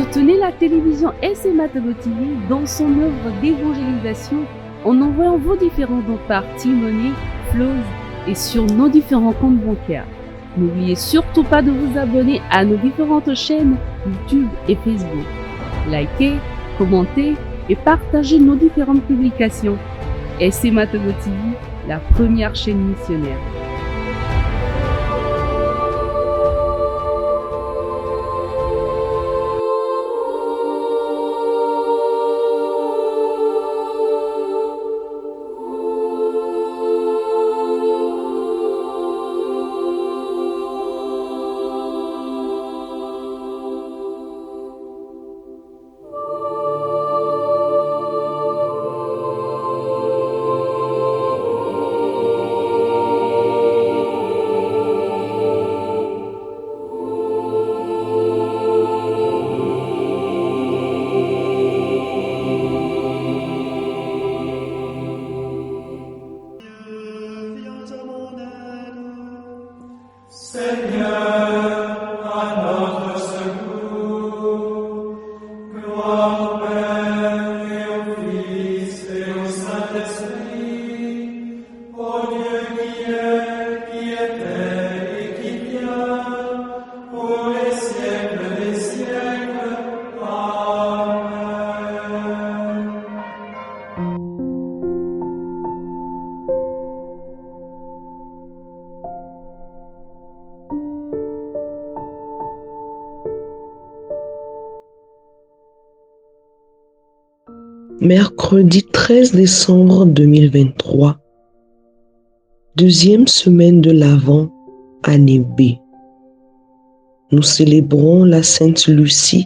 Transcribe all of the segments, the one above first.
Soutenez la télévision SMA TV dans son œuvre d'évangélisation en envoyant vos différents dons par T-Money, Flows et sur nos différents comptes bancaires. N'oubliez surtout pas de vous abonner à nos différentes chaînes YouTube et Facebook. Likez, commentez et partagez nos différentes publications. SMA TV, la première chaîne missionnaire. Mercredi 13 décembre 2023, deuxième semaine de l'Avent, année B. Nous célébrons la Sainte Lucie,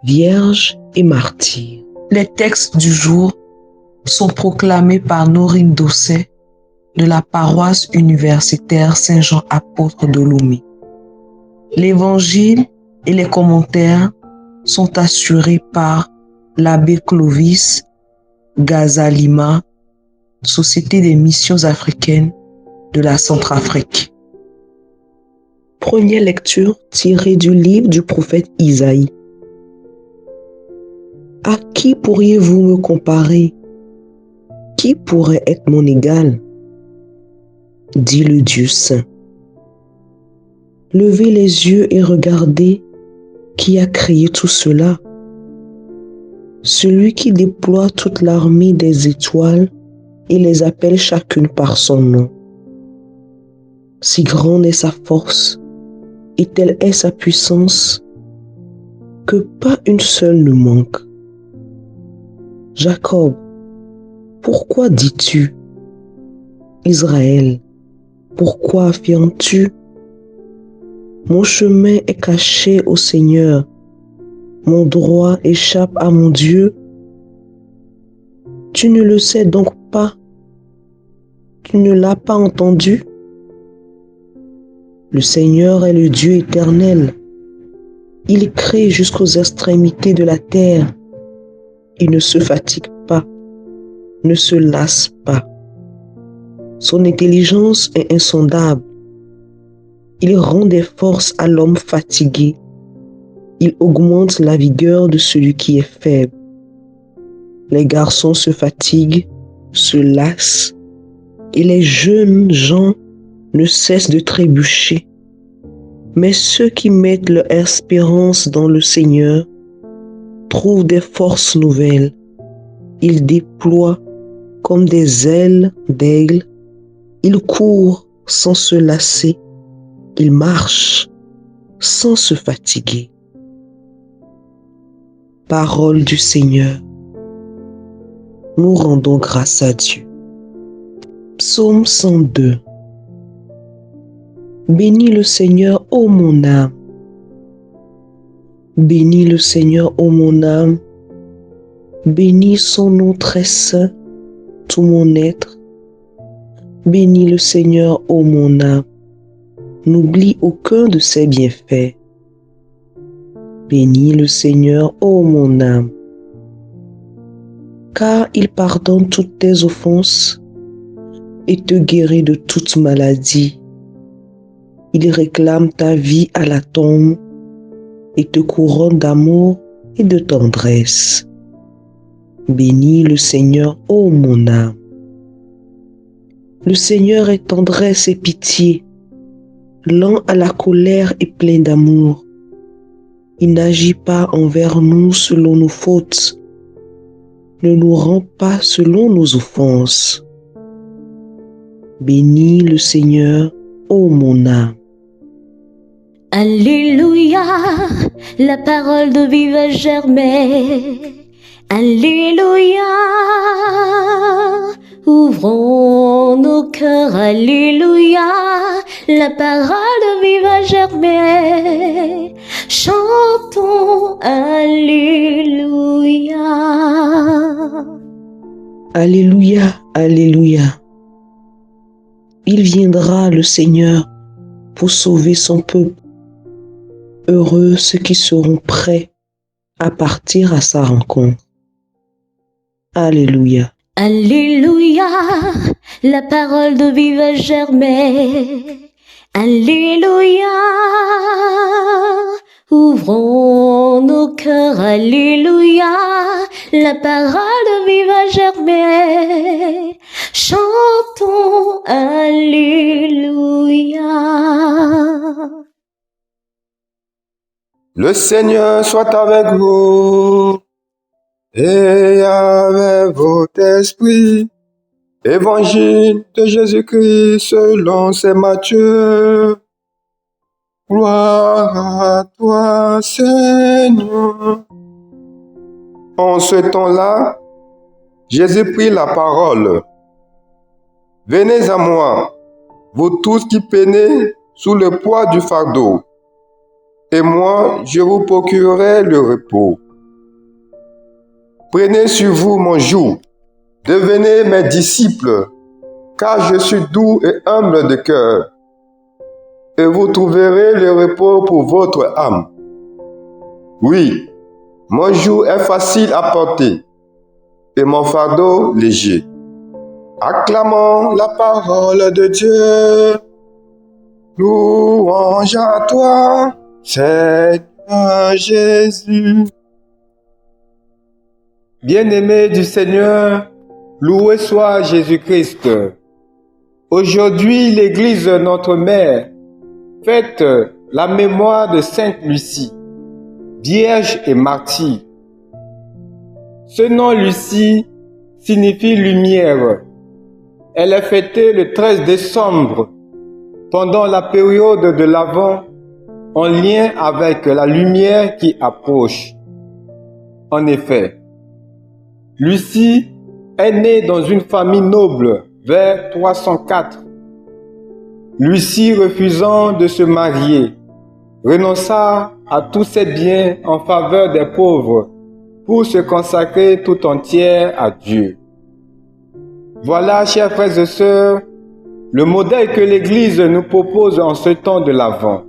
Vierge et martyre. Les textes du jour sont proclamés par Norine Dosset de la paroisse universitaire Saint-Jean Apôtre de Lomé. L'évangile et les commentaires sont assurés par l'abbé Clovis Gazalima, Société des missions africaines de la Centrafrique. Première lecture tirée du livre du prophète Isaïe. À qui pourriez-vous me comparer? Qui pourrait être mon égal? Dit le Dieu saint. Levez les yeux et regardez qui a créé tout cela. Celui qui déploie toute l'armée des étoiles et les appelle chacune par son nom. Si grande est sa force et telle est sa puissance que pas une seule ne manque. Jacob, pourquoi dis-tu? Israël, pourquoi affirmes-tu? Mon chemin est caché au Seigneur. Mon droit échappe à mon Dieu. Tu ne le sais donc pas? Tu ne l'as pas entendu? Le Seigneur est le Dieu éternel. Il crée jusqu'aux extrémités de la terre. Il ne se fatigue pas, ne se lasse pas. Son intelligence est insondable. Il rend des forces à l'homme fatigué. Il augmente la vigueur de celui qui est faible. Les garçons se fatiguent, se lassent, et les jeunes gens ne cessent de trébucher. Mais ceux qui mettent leur espérance dans le Seigneur trouvent des forces nouvelles. Ils déploient comme des ailes d'aigle. Ils courent sans se lasser. Ils marchent sans se fatiguer. Parole du Seigneur. Nous rendons grâce à Dieu. Psaume 102. Bénis le Seigneur, ô mon âme. Bénis le Seigneur, ô mon âme. Bénis son nom très saint, tout mon être. Bénis le Seigneur, ô mon âme. N'oublie aucun de ses bienfaits. Bénis le Seigneur, ô mon âme. Car il pardonne toutes tes offenses et te guérit de toute maladie. Il réclame ta vie à la tombe et te couronne d'amour et de tendresse. Bénis le Seigneur, ô mon âme. Le Seigneur est tendresse et pitié, lent à la colère et plein d'amour. Il n'agit pas envers nous selon nos fautes, ne nous rend pas selon nos offenses. Bénis le Seigneur, ô mon âme. Alléluia, la parole de vie va germer. Alléluia, ouvrons nos cœurs. Alléluia, la parole de vie va germer. Chantons Alléluia. Alléluia, Alléluia. Il viendra le Seigneur pour sauver son peuple. Heureux ceux qui seront prêts à partir à sa rencontre. Alléluia. Alléluia, la parole de vie va germer. Alléluia, ouvrons nos cœurs. Alléluia, la parole de vie va germer. Chantons Alléluia. Le Seigneur soit avec vous et avec votre esprit. Évangile de Jésus-Christ selon saint Matthieu. Gloire à toi, Seigneur. En ce temps-là, Jésus prit la parole. Venez à moi, vous tous qui peinez sous le poids du fardeau, et moi je vous procurerai le repos. Prenez sur vous mon joug, devenez mes disciples, car je suis doux et humble de cœur, et vous trouverez le repos pour votre âme. Oui, mon joug est facile à porter, et mon fardeau léger. Acclamons la parole de Dieu. Louange à toi, Seigneur Jésus. Bien-aimés du Seigneur, loué soit Jésus-Christ. Aujourd'hui, l'Église, notre mère, fête la mémoire de Sainte Lucie, vierge et martyre. Ce nom Lucie signifie lumière. Elle est fêtée le 13 décembre, pendant la période de l'Avent, en lien avec la lumière qui approche. En effet, Lucie est née dans une famille noble vers 304. Lucie, refusant de se marier, renonça à tous ses biens en faveur des pauvres pour se consacrer tout entière à Dieu. Voilà, chers frères et sœurs, le modèle que l'Église nous propose en ce temps de l'Avent.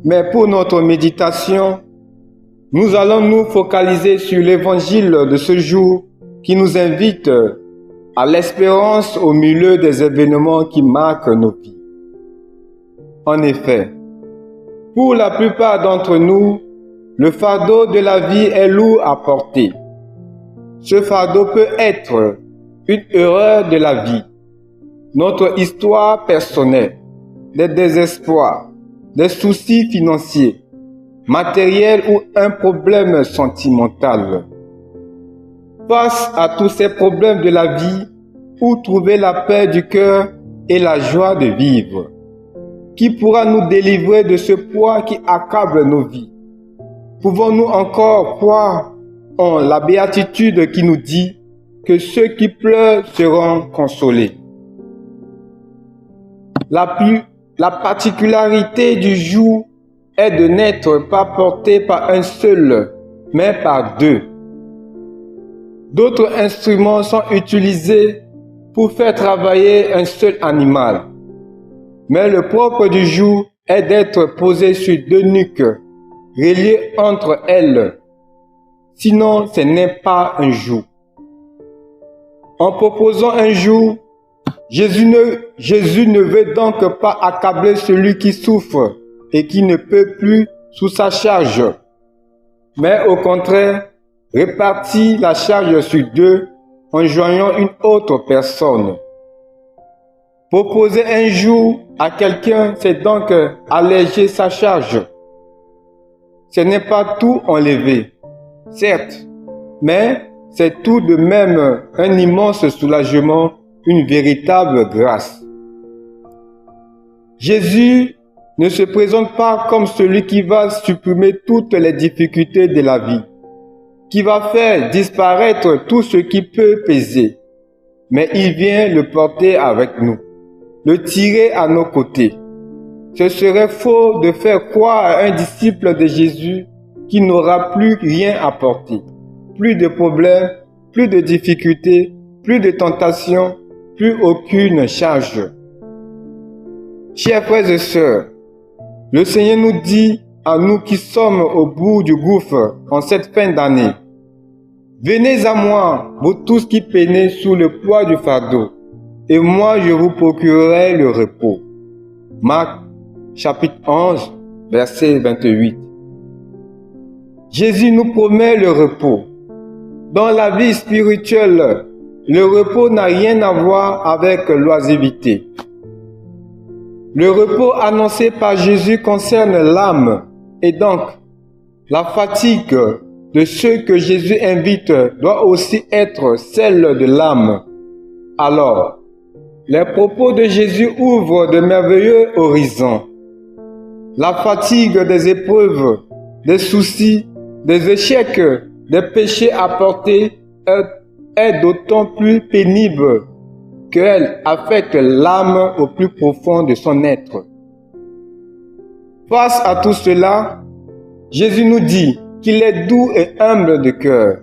Mais pour notre méditation, nous allons nous focaliser sur l'évangile de ce jour qui nous invite à l'espérance au milieu des événements qui marquent nos vies. En effet, pour la plupart d'entre nous, le fardeau de la vie est lourd à porter. Ce fardeau peut être une erreur de la vie, notre histoire personnelle, des désespoirs, des soucis financiers, matériels ou un problème sentimental. Face à tous ces problèmes de la vie, où trouver la paix du cœur et la joie de vivre? Qui pourra nous délivrer de ce poids qui accable nos vies? Pouvons-nous encore croire en la béatitude qui nous dit que ceux qui pleurent seront consolés? La particularité du joug est de n'être pas porté par un seul, mais par deux. D'autres instruments sont utilisés pour faire travailler un seul animal. Mais le propre du joug est d'être posé sur deux nuques, reliées entre elles. Sinon, ce n'est pas un joug. En proposant un joug, Jésus ne veut donc pas accabler celui qui souffre et qui ne peut plus sous sa charge, mais au contraire, répartit la charge sur deux en joignant une autre personne. Proposer un jour à quelqu'un, c'est donc alléger sa charge. Ce n'est pas tout enlever, certes, mais c'est tout de même un immense soulagement, une véritable grâce. Jésus ne se présente pas comme celui qui va supprimer toutes les difficultés de la vie, qui va faire disparaître tout ce qui peut peser, mais il vient le porter avec nous, le tirer à nos côtés. Ce serait faux de faire croire à un disciple de Jésus qui n'aura plus rien à porter, plus de problèmes, plus de difficultés, plus de tentations, plus aucune charge. Chers frères et sœurs, le Seigneur nous dit à nous qui sommes au bout du gouffre en cette fin d'année, « Venez à moi, vous tous qui peinez sous le poids du fardeau, et moi je vous procurerai le repos. » Marc chapitre 11, verset 28. Jésus nous promet le repos. Dans la vie spirituelle, le repos n'a rien à voir avec l'oisiveté. Le repos annoncé par Jésus concerne l'âme et donc la fatigue de ceux que Jésus invite doit aussi être celle de l'âme. Alors, les propos de Jésus ouvrent de merveilleux horizons. La fatigue des épreuves, des soucis, des échecs, des péchés à porter est d'autant plus pénible qu'elle affecte l'âme au plus profond de son être. Face à tout cela, Jésus nous dit qu'il est doux et humble de cœur.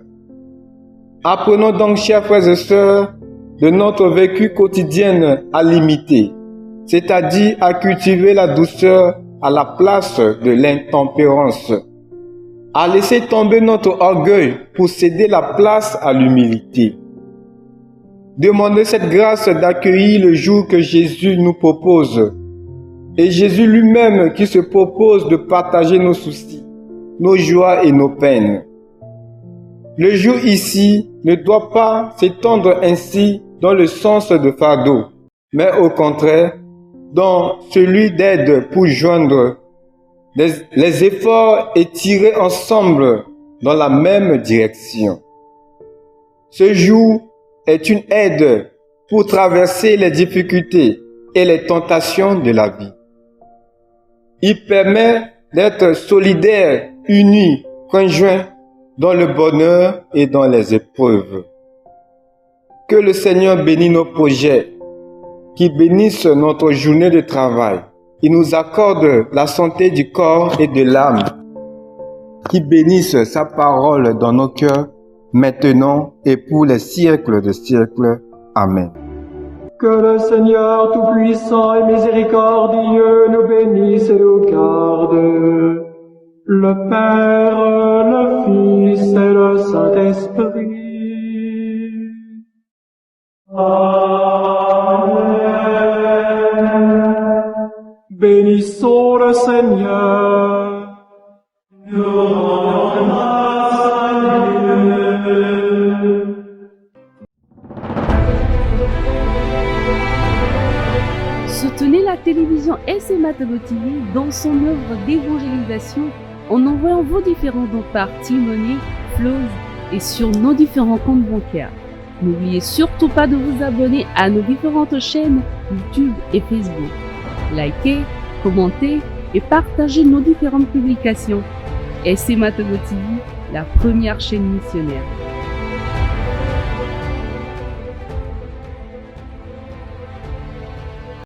Apprenons donc, chers frères et sœurs, de notre vécu quotidien à l'imiter, c'est-à-dire à cultiver la douceur à la place de l'intempérance, à laisser tomber notre orgueil pour céder la place à l'humilité. Demandez cette grâce d'accueillir le jour que Jésus nous propose. Et Jésus lui-même qui se propose de partager nos soucis, nos joies et nos peines. Le jour ici ne doit pas s'étendre ainsi dans le sens de fardeau, mais au contraire, dans celui d'aide pour joindre les efforts et tirer ensemble dans la même direction. Ce jour est une aide pour traverser les difficultés et les tentations de la vie. Il permet d'être solidaires, unis, conjoints dans le bonheur et dans les épreuves. Que le Seigneur bénisse nos projets, qu'il bénisse notre journée de travail. Il nous accorde la santé du corps et de l'âme. Qu'il bénisse sa parole dans nos cœurs, maintenant et pour les siècles de siècles. Amen. Que le Seigneur Tout-Puissant et Miséricordieux nous bénisse et nous garde. Le Père, le Fils et le Saint-Esprit. Amen. Bénissons le Seigneur. Nous rendons grâce à Dieu. Soutenez la télévision SMA TV dans son œuvre d'évangélisation en envoyant vos différents dons par T-Money, Flows et sur nos différents comptes bancaires. N'oubliez surtout pas de vous abonner à nos différentes chaînes YouTube et Facebook. Likez, commentez et partagez nos différentes publications. SMA TV, la première chaîne missionnaire.